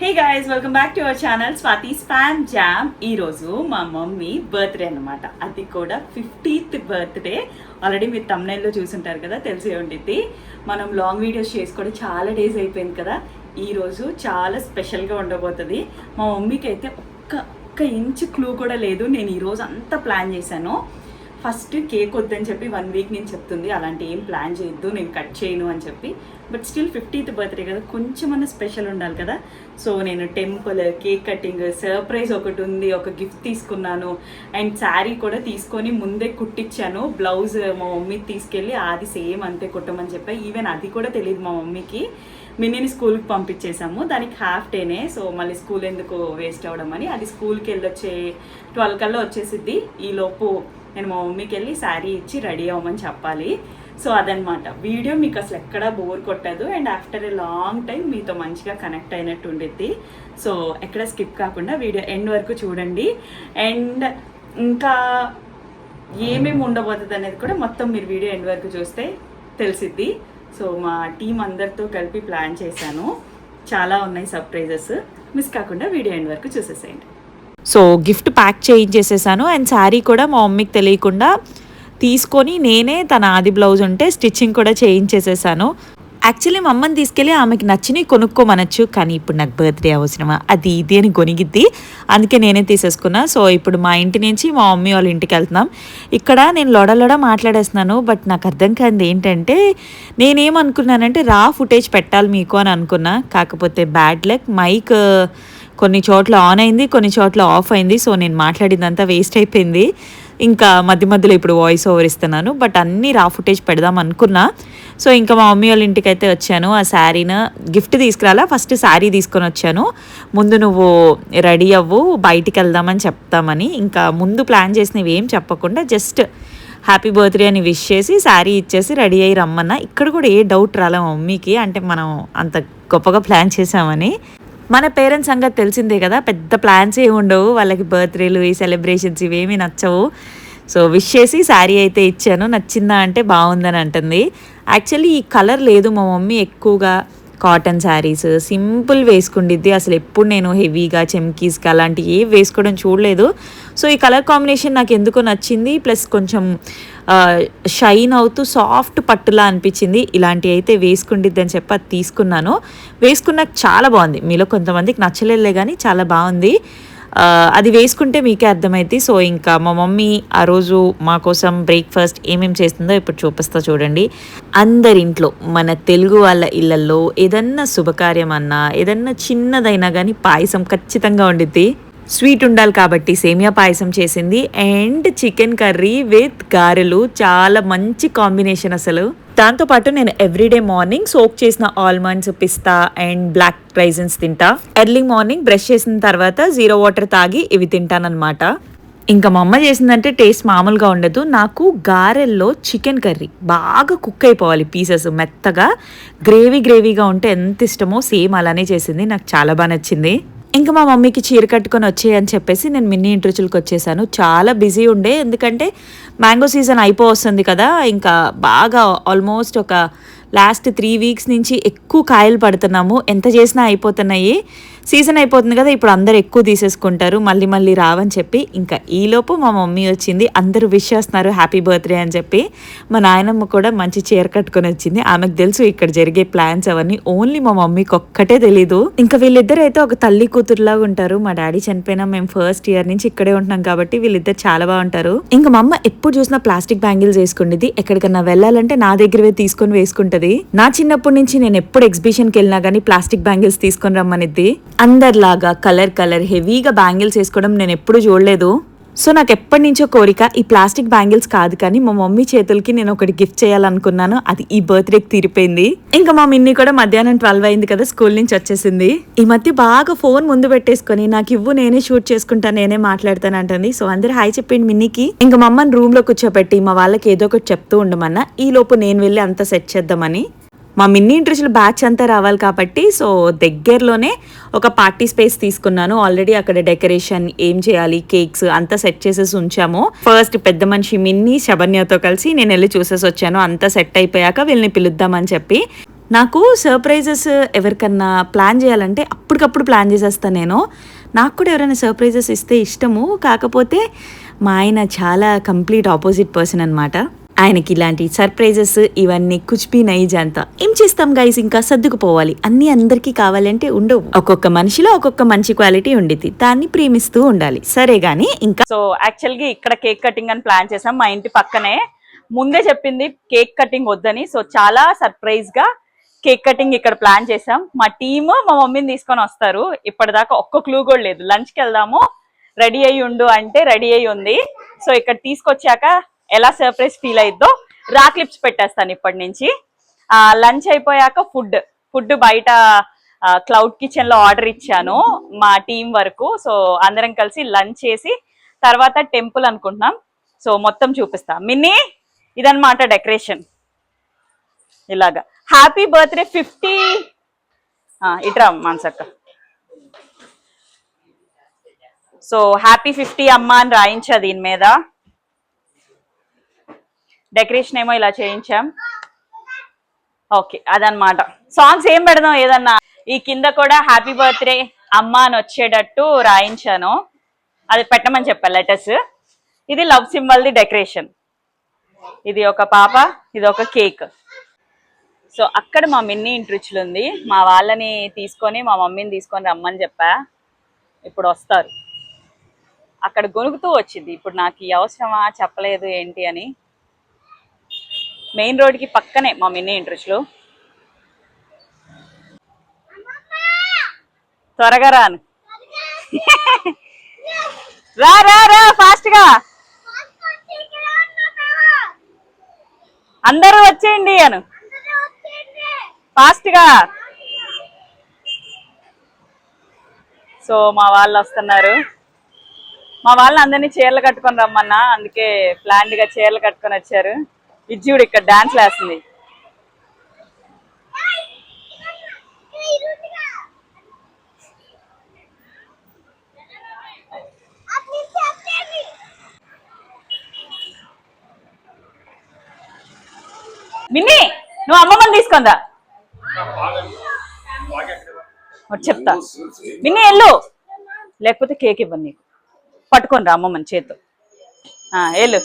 Hey guys, welcome back to our channel Swathi spam jam. ఈరోజు మా mummy birthday అనమాట. అది కూడా 50th బర్త్డే. ఆల్రెడీ మీరు తమ్నైల్లో చూసుంటారు కదా, తెలిసే ఉండిద్ది. మనం లాంగ్ వీడియోస్ చేసి కూడా చాలా డేస్ అయిపోయింది కదా. ఈరోజు చాలా స్పెషల్గా ఉండబోతుంది. మా మమ్మీకి అయితే ఒక్క ఇంచ్ క్లూ కూడా లేదు. నేను ఈరోజు అంతా ప్లాన్ చేశాను. ఫస్ట్ కేక్ వద్దని చెప్పి 1 వీక్ నేను చెప్తుంది, అలాంటి ఏం ప్లాన్ చేయొద్దు, నేను కట్ చేయను అని చెప్పి. బట్ స్టిల్ 50th బర్త్డే కదా, కొంచెమన్నా స్పెషల్ ఉండాలి కదా. సో నేను టెంపుల్, కేక్ కటింగ్, సర్ప్రైజ్ ఒకటి ఉంది, ఒక గిఫ్ట్ తీసుకున్నాను. అండ్ శారీ కూడా తీసుకొని ముందే కుట్టించాను. బ్లౌజ్ మా మమ్మీకి తీసుకెళ్ళి అది సేమ్ అంతే కుట్టమని చెప్పి. ఈవెన్ అది కూడా తెలియదు మా మమ్మీకి. మిన్నీని స్కూల్కి పంపించేసాము. దానికి హాఫ్ డేనే, సో మళ్ళీ స్కూల్ ఎందుకు వేస్ట్ అవ్వడం అని. అది స్కూల్కి వెళ్ళొచ్చే 12 కల్లా వచ్చేసిద్ది. ఈలోపు నేను మా మమ్మీకి వెళ్ళి శారీ ఇచ్చి రెడీ అవ్వమని చెప్పాలి. సో అదనమాట వీడియో. మీకు అసలు ఎక్కడా బోర్ కొట్టదు. And after a long time మీతో మంచిగా కనెక్ట్ అయినట్టు ఉండిద్ది. సో ఎక్కడ స్కిప్ కాకుండా వీడియో ఎండ్ వరకు చూడండి. అండ్ ఇంకా ఏమేమి ఉండబోతుంది అనేది కూడా మొత్తం మీరు వీడియో ఎండ్ వరకు చూస్తే తెలిసిద్ది. సో మా టీం అందరితో కలిపి ప్లాన్ చేశాను. చాలా ఉన్నాయి సర్ప్రైజెస్. మిస్ కాకుండా వీడియో ఎండ్ వరకు చూసేసేయండి. సో గిఫ్ట్ ప్యాక్ చేయించేసేసాను. అండ్ శారీ కూడా మా మమ్మీకి తెలియకుండా తీసుకొని నేనే తన ఆది బ్లౌజ్ ఉంటే స్టిచ్చింగ్ కూడా చేయించేసేసాను. యాక్చువల్లీ మా అమ్మని తీసుకెళ్ళి ఆమెకి నచ్చినవి కొనుక్కోమనొచ్చు, కానీ ఇప్పుడు నాకు బర్త్డే అవసరమా అది ఇది అని కొనిగిద్ది. అందుకే నేనే తీసేసుకున్నా. సో ఇప్పుడు మా ఇంటి నుంచి మా మమ్మీ వాళ్ళ ఇంటికి వెళ్తున్నాం. ఇక్కడ నేను లొడ మాట్లాడేస్తున్నాను. బట్ నాకు అర్థం కాదు ఏంటంటే, నేనేమనుకున్నానంటే ఫుటేజ్ పెట్టాలి మీకు అని అనుకున్నా. కాకపోతే బ్యాడ్ లక్, మైక్ కొన్ని చోట్ల ఆన్ అయింది, కొన్ని చోట్ల ఆఫ్ అయింది. సో నేను మాట్లాడిందంతా వేస్ట్ అయిపోయింది. ఇంకా మధ్యలో ఇప్పుడు వాయిస్ ఓవర్ ఇస్తున్నాను. బట్ అన్నీ ఫుటేజ్ పెడదాం అనుకున్నా. సో ఇంకా మా మమ్మీ వాళ్ళ ఇంటికి అయితే వచ్చాను. ఆ శారీని గిఫ్ట్ తీసుకురాలా, ఫస్ట్ శారీ తీసుకొని వచ్చాను. ముందు నువ్వు రెడీ అవ్వు, బయటికి వెళ్దామని చెప్తామని. ఇంకా ముందు ప్లాన్ చేసినవి ఏం చెప్పకుండా జస్ట్ హ్యాపీ బర్త్డే అని విష్ చేసి శారీ ఇచ్చేసి రెడీ అయ్యి రమ్మన్నా. ఇక్కడ కూడా ఏ డౌట్ రాలే మా మమ్మీకి, అంటే మనం అంత గొప్పగా ప్లాన్ చేసామని. మన పేరెంట్స్ సంగతి తెలిసిందే కదా, పెద్ద ప్లాన్స్ ఏమి ఉండవు వాళ్ళకి. బర్త్డేలు, ఈ సెలబ్రేషన్స్ ఇవేమీ నచ్చవు. సో విష్ చేసి శారీ అయితే ఇచ్చాను. నచ్చిందా అంటే బాగుందని అంటుంది. యాక్చువల్లీ ఈ కలర్ లేదు మా మమ్మీ. ఎక్కువగా కాటన్ శారీస్ సింపుల్ వేసుకుండిద్ది. అసలు ఎప్పుడు నేను హెవీగా చెమ్కీస్గా అలాంటివి ఏవి వేసుకోవడం చూడలేదు. సో ఈ కలర్ కాంబినేషన్ నాకు ఎందుకో నచ్చింది. ప్లస్ కొంచెం షైన్ అవుతూ సాఫ్ట్ పట్టులా అనిపించింది. ఇలాంటివి అయితే వేసుకుండిద్ది అని చెప్పి అది తీసుకున్నాను. వేసుకున్నాక చాలా బాగుంది. మీలో కొంతమందికి నచ్చలేదులే కానీ చాలా బాగుంది. అది వేసుకుంటే మీకే అర్థమైంది. సో ఇంకా మా మమ్మీ ఆ రోజు మా కోసం బ్రేక్ఫాస్ట్ ఏమేమి చేస్తుందో ఇప్పుడు చూపిస్తా చూడండి. అందరింట్లో, మన తెలుగు వాళ్ళ ఇళ్ళల్లో ఏదన్నా శుభకార్యం అన్నా, ఏదన్నా చిన్నదైనా కానీ పాయసం ఖచ్చితంగా ఉండిద్ది. స్వీట్ ఉండాలి కాబట్టి సేమియా పాయసం చేసింది. అండ్ చికెన్ కర్రీ విత్ గారెలు, చాలా మంచి కాంబినేషన్ అసలు. దాంతోపాటు నేను ఎవ్రీడే మార్నింగ్ సోక్ చేసిన ఆల్మండ్స్, పిస్తా అండ్ బ్లాక్ రైజన్స్ తింటా. ఎర్లీ మార్నింగ్ బ్రష్ చేసిన తర్వాత 0 వాటర్ తాగి ఇవి తింటానమాట. ఇంకా మా అమ్మ చేసిందంటే టేస్ట్ మామూలుగా ఉండదు. నాకు గారెల్లో చికెన్ కర్రీ బాగా కుక్ అయిపోవాలి, పీసెస్ మెత్తగా గ్రేవీగా ఉంటే ఎంత ఇష్టమో సేమ్ అలానే చేసింది. నాకు చాలా బాగా నచ్చింది. ఇంకా మా మమ్మీకి చీర కట్టుకొని వచ్చేయని చెప్పేసి నేను మిన్నీ ఇంట్రచులకు వచ్చేసాను. చాలా బిజీ ఉండే, ఎందుకంటే మ్యాంగో సీజన్ అయిపోతుంది కదా. ఇంకా బాగా ఆల్మోస్ట్ ఒక లాస్ట్ 3 వీక్స్ నుంచి ఎక్కువ కాయలు పడుతున్నాము. ఎంత చేసినా అయిపోతున్నాయి. సీజన్ అయిపోతుంది కదా, ఇప్పుడు అందరు ఎక్కువ తీసేసుకుంటారు, మళ్ళీ రావని చెప్పి. ఇంకా ఈలోపు మా మమ్మీ వచ్చింది. అందరూ విష్ చేస్తున్నారు హ్యాపీ బర్త్డే అని చెప్పి. మా నాయనమ్మ కూడా మంచి చీర కట్టుకొని వచ్చింది. ఆమెకు తెలుసు ఇక్కడ జరిగే ప్లాన్స్ అవన్నీ. ఓన్లీ మా మమ్మీకి ఒక్కటే తెలీదు. ఇంకా వీళ్ళిద్దరు అయితే ఒక తల్లి కూతురులాగా ఉంటారు. మా డాడీ చనిపోయినా మేము ఫస్ట్ ఇయర్ నుంచి ఇక్కడే ఉంటున్నాం కాబట్టి వీళ్ళిద్దరు చాలా బాగుంటారు. ఇంకా మా అమ్మ ఎప్పుడు చూసినా ప్లాస్టిక్ బ్యాంగిల్స్ వేసుకుండేది. ఎక్కడికన్నా వెళ్ళాలంటే నా దగ్గరవే తీసుకొని వేసుకుంటది. నా చిన్నప్పటి నుంచి నేను ఎప్పుడు ఎగ్జిబిషన్కి వెళ్ళినా కానీ ప్లాస్టిక్ బ్యాంగిల్స్ తీసుకొని రమ్మనిద్ది. అందరిలాగా కలర్ హెవీగా బ్యాంగిల్స్ వేసుకోవడం నేను ఎప్పుడు చూడలేదు. సో నాకు ఎప్పటి నుంచో కోరిక, ఈ ప్లాస్టిక్ బ్యాంగిల్స్ కాదు కానీ మా మమ్మీ చేతులకి నేను ఒకటి గిఫ్ట్ చేయాలనుకున్నాను. అది ఈ బర్త్డేకి తీరిపోయింది. ఇంకా మా మిన్ని కూడా మధ్యాహ్నం 12 అయింది కదా, స్కూల్ నుంచి వచ్చేసింది. ఈ మధ్య బాగా ఫోన్ ముందు పెట్టేసుకొని నాకు ఇవ్వు, నేనే షూట్ చేసుకుంటా, నేనే మాట్లాడతాను అంటుంది. సో అందరు హాయ్ చెప్పండి మిన్నీకి. ఇంకా మా అమ్మని రూమ్ లో కూర్చోబెట్టి మా వాళ్ళకి ఏదో ఒకటి చెప్తూ ఉండమన్నా. ఈ లోపు నేను వెళ్ళి అంతా సెట్ చేద్దామని. మా మిన్నీ ఇంట్రెస్ట్ బ్యాచ్ అంతా రావాలి కాబట్టి సో దగ్గరలోనే ఒక పార్టీ స్పేస్ తీసుకున్నాను. ఆల్రెడీ అక్కడ డెకరేషన్ ఏం చేయాలి, కేక్స్ అంతా సెట్ చేసేసి ఉంచాము. ఫస్ట్ పెద్ద మనిషి మిన్నీ శబన్యతో కలిసి నేను వెళ్ళి చూసేసి వచ్చాను. అంతా సెట్ అయిపోయాక వీళ్ళని పిలుద్దామని చెప్పి నాకు సర్ప్రైజెస్ ఎవరికన్నా ప్లాన్ చేయాలంటే అప్పటికప్పుడు ప్లాన్ చేసేస్తాను నేను. నాకు కూడా ఎవరైనా సర్ప్రైజెస్ ఇస్తే ఇష్టము, కాకపోతే మా ఆయన చాలా కంప్లీట్ ఆపోజిట్ పర్సన్ అనమాట. ఆయనకి ఇలాంటి సర్ప్రైజెస్ ఇవన్నీ కుచ్బీ నైజ్ అంతా ఏం చేస్తాం గైస్, ఇంకా సర్దుకుపోవాలి. అన్నీ అందరికీ కావాలంటే ఉండవు. ఒక్కొక్క మనిషిలో ఒక్కొక్క మంచి క్వాలిటీ ఉండిద్ది, దాన్ని ప్రేమిస్తూ ఉండాలి. సరే గానీ ఇంకా సో యాక్చువల్గా ఇక్కడ కేక్ కటింగ్ అని ప్లాన్ చేసాం. మా ఇంటి పక్కనే ముందే చెప్పింది కేక్ కటింగ్ వద్దని. సో చాలా సర్ప్రైజ్ గా కేక్ కటింగ్ ఇక్కడ ప్లాన్ చేసాం. మా టీమ్ మా మమ్మీని తీసుకొని వస్తారు. ఇప్పటిదాకా ఒక్క క్లూ కూడా లేదు. లంచ్కి వెళ్దాము, రెడీ అయ్యి ఉండు అంటే రెడీ అయ్యి ఉంది. సో ఇక్కడ తీసుకొచ్చాక ఎలా సర్ప్రైజ్ ఫీల్ అయిద్దో రా క్లిప్స్ పెట్టేస్తాను ఇప్పటి నుంచి. లంచ్ అయిపోయాక ఫుడ్ బయట క్లౌడ్ కిచెన్ లో ఆర్డర్ ఇచ్చాను మా టీం వరకు. సో అందరం కలిసి లంచ్ చేసి తర్వాత టెంపుల్ అనుకుంటున్నాం. సో మొత్తం చూపిస్తా. మిన్నీ ఇదన్నమాట డెకరేషన్. ఇలాగా హ్యాపీ బర్త్డే 50 ఇట్రా మాన్సక్క. సో హ్యాపీ 50 అమ్మ అని రాయించా దీని మీద. డెకరేషన్ ఏమో ఇలా చేయించాం. ఓకే అదనమాట. సాంగ్స్ ఏం పెడదాం ఏదన్నా. ఈ కింద కూడా హ్యాపీ బర్త్డే అమ్మ అని వచ్చేటట్టు రాయించాను, అది పెట్టమని చెప్పా లెటర్స్. ఇది లవ్ సింబల్ ది డెకరేషన్. ఇది ఒక పాప, ఇది ఒక కేక్. సో అక్కడ మా మిన్నీ ఇంట్రిచ్లు ఉంది. మా వాళ్ళని తీసుకొని మా మమ్మీని తీసుకొని రమ్మని చెప్పా. ఇప్పుడు వస్తారు. అక్కడ గొనుగుతూ వచ్చింది. ఇప్పుడు నాకు ఈ అవసరమా చెప్పలేదు ఏంటి అని. మెయిన్ రోడ్కి పక్కనే మా మిన్నీ ఇంట్రిచ్లు. త్వరగా రాను. రా రా రా ఫాస్ట్ గా, అందరూ వచ్చేయండి అను ఫాస్ట్ గా. సో మా వాళ్ళు వస్తున్నారు. మా వాళ్ళని అందరినీ చీరలు కట్టుకొని రమ్మన్నా, అందుకే ప్లాన్డ్ గా చీరలు కట్టుకొని వచ్చారు. విజ్జుడు ఇక్కడ డాన్స్ వేస్తుంది. మిన్నీ నువ్వు అమ్మమ్మని తీసుకుందా చెప్తా. మిన్నీ వెళ్ళు, లేకపోతే కేక్ ఇవ్వను నీకు. పట్టుకొని రా అమ్మమ్మని చేత్తో. వెళ్ళు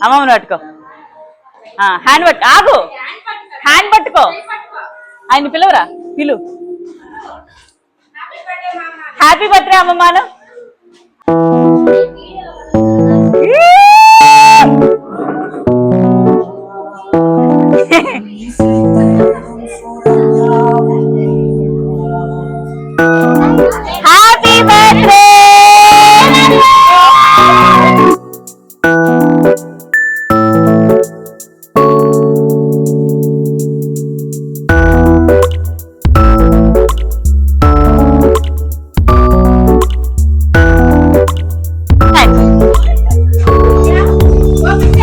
అమ్మమ్మని పట్టుకో. హ్యాండ్ పట్టు, ఆగు, హ్యాండ్ పట్టుకో. ఆయన పిలవరా, పిలు. హ్యాపీ బర్త్డే అమ్మమ్మను. Happy birthday.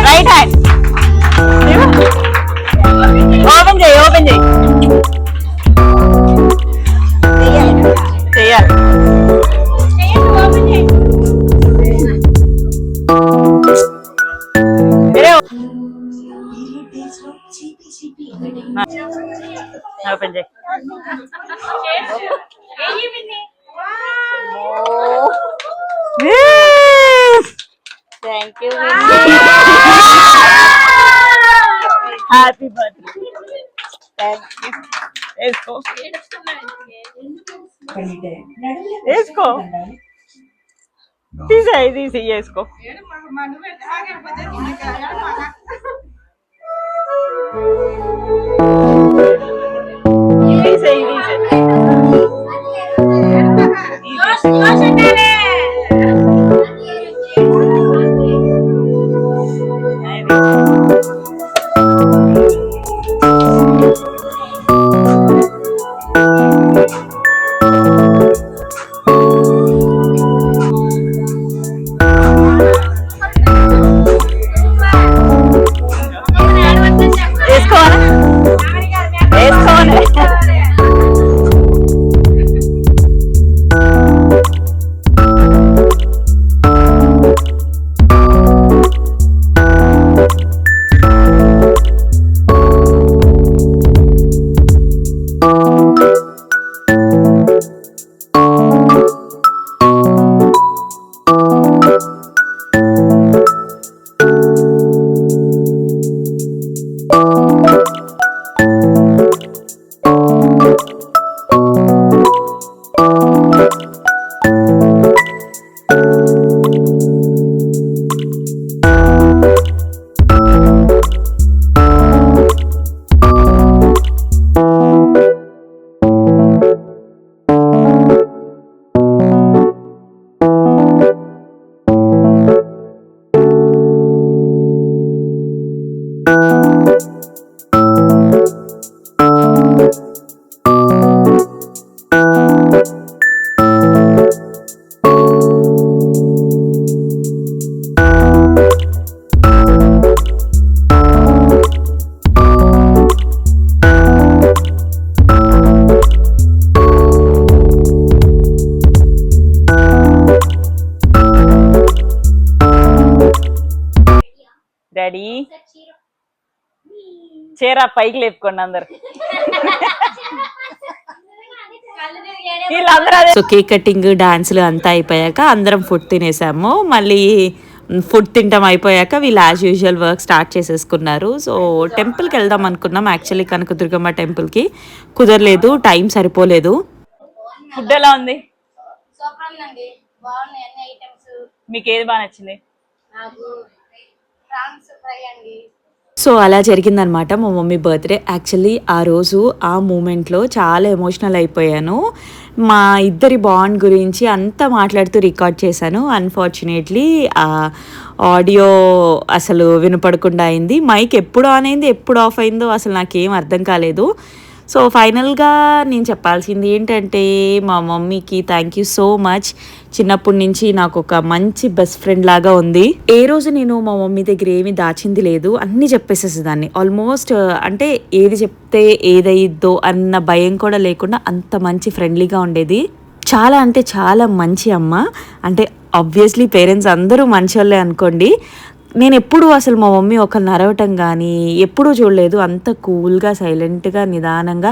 Right hand open చేయి, ఓపెన్ చేయి. చెయ్యాలి. ఓపెన్ చేయి. Thank you. Happy birthday. వేసుకో వేసుకో, తీసేయి తీసి వేసుకో. తీసేయి వేసుకోవాలి. డాడీ చీర పైకి లేపుకోండి అందరు. సో కేక్ కటింగ్ డాన్సులు అంతా అయిపోయాక అందరం ఫుడ్ తినేసాము. మళ్ళీ ఫుడ్ తింటాం అయిపోయాక వీళ్ళు యాజ్ యూజువల్ వర్క్ స్టార్ట్ చేసేసుకున్నారు. సో టెంపుల్కి వెళ్దాం అనుకున్నాం యాక్చువల్లీ, కనకదుర్గమ్మ టెంపుల్కి. కుదరలేదు, టైం సరిపోలేదు. ఫుడ్ ఎలా ఉంది? మీకు ఏది బాగా నచ్చింది? సో అలా జరిగిందనమాట మా మమ్మీ బర్త్డే. యాక్చువల్లీ ఆ రోజు ఆ మూమెంట్లో చాలా ఎమోషనల్ అయిపోయాను. మా ఇద్దరి బాండ్ గురించి అంతా మాట్లాడుతూ రికార్డ్ చేశాను. అన్ఫార్చునేట్లీ ఆ ఆడియో అసలు వినపడకుండా అయింది. మైక్ ఎప్పుడు ఆన్ అయింది ఎప్పుడు ఆఫ్ అయిందో అసలు నాకేం అర్థం కాలేదు. సో ఫైనల్గా నేను చెప్పాల్సింది ఏంటంటే మా మమ్మీకి థ్యాంక్ యూ సో మచ్. చిన్నప్పటి నుంచి నాకు ఒక మంచి బెస్ట్ ఫ్రెండ్ లాగా ఉంది. ఏ రోజు నేను మా మమ్మీ దగ్గర ఏమీ దాచింది లేదు, అన్నీ చెప్పేసేసేదాన్ని ఆల్మోస్ట్. అంటే ఏది చెప్తే ఏదైద్దో అన్న భయం కూడా లేకుండా అంత మంచి ఫ్రెండ్లీగా ఉండేది. చాలా అంటే చాలా మంచి అమ్మ. అంటే ఆబ్వియస్లీ పేరెంట్స్ అందరూ మంచోళ్ళే అనుకోండి. నేను ఎప్పుడు అసలు మా మమ్మీ ఒక నరవటం కానీ ఎప్పుడూ చూడలేదు. అంత కూల్గా సైలెంట్గా నిదానంగా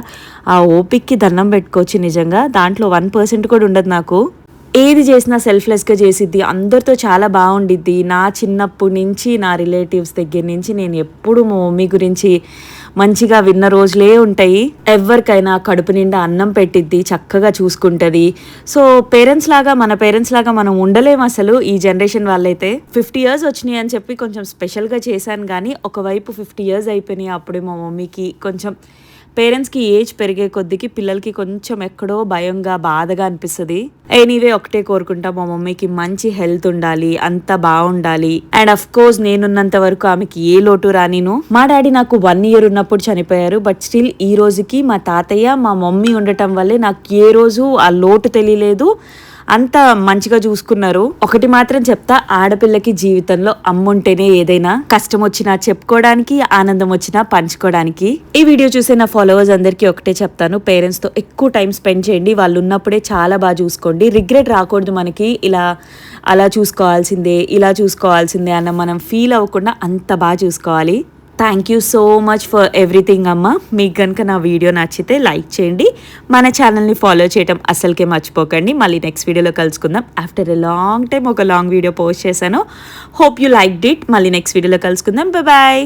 ఆ ఓపిక్కి దండం పెట్టుకోవచ్చు నిజంగా. దాంట్లో 1% కూడా ఉండదు నాకు. ఏది చేసినా సెల్ఫ్లెస్గా చేసిద్ది, అందరితో చాలా బాగుండిద్ది. నా చిన్నప్పటి నుంచి నా రిలేటివ్స్ దగ్గర నుంచి నేను ఎప్పుడు మా మమ్మీ గురించి మంచిగా విన్న రోజులే ఉంటాయి. ఎవరికైనా కడుపు నిండా అన్నం పెట్టిద్ది, చక్కగా చూసుకుంటుంది. సో పేరెంట్స్ లాగా మన పేరెంట్స్ లాగా మనం ఉండలేము అసలు ఈ జనరేషన్ వాళ్ళైతే. 50 years వచ్చినాయి అని చెప్పి కొంచెం స్పెషల్గా చేశాను కానీ ఒకవైపు 50 years అయిపోయినాయి. అప్పుడే మా మమ్మీకి కొంచెం పేరెంట్స్కి ఏజ్ పెరిగే కొద్దికి పిల్లలకి కొంచెం ఎక్కడో భయంగా బాధగా అనిపిస్తుంది. ఎనీవే ఒకటే కోరుకుంటా మా మమ్మీకి మంచి హెల్త్ ఉండాలి, అంతా బాగుండాలి. అండ్ అఫ్ కోర్స్ నేనున్నంత వరకు ఆమెకి ఏ లోటు రానిను. మా డాడీ నాకు 1 year ఉన్నప్పుడు చనిపోయారు. బట్ స్టిల్ ఈ రోజుకి మా తాతయ్య మా మమ్మీ ఉండటం వల్లే నాకు ఏ రోజు ఆ లోటు తెలియలేదు. అంత మంచిగా చూసుకున్నారు. ఒకటి మాత్రం చెప్తా, ఆడపిల్లకి జీవితంలో అమ్ముంటేనే ఏదైనా, కష్టం వచ్చినా చెప్పుకోవడానికి, ఆనందం వచ్చినా పంచుకోవడానికి. ఈ వీడియో చూసే నా ఫాలోవర్స్ అందరికీ ఒకటే చెప్తాను, పేరెంట్స్ తో ఎక్కువ టైం స్పెండ్ చేయండి. వాళ్ళు ఉన్నప్పుడే చాలా బాగా చూసుకోండి. రిగ్రెట్ రాకూడదు మనకి, ఇలా అలా చూసుకోవాల్సిందే ఇలా చూసుకోవాల్సిందే అన్న మనం ఫీల్ అవ్వకుండా అంత బాగా చూసుకోవాలి. Thank you so much for everything అమ్మ. మీకు కనుక నా వీడియో నచ్చితే లైక్ చేయండి, మన ఛానల్ని ఫాలో చేయడం అస్సలకే మర్చిపోకండి. మళ్ళీ నెక్స్ట్ వీడియోలో కలుసుకుందాం. ఆఫ్టర్ ఎ లాంగ్ టైం ఒక లాంగ్ వీడియో పోస్ట్ చేశాను. Hope you liked it. మళ్ళీ నెక్స్ట్ వీడియోలో కలుసుకుందాం. బాయ్.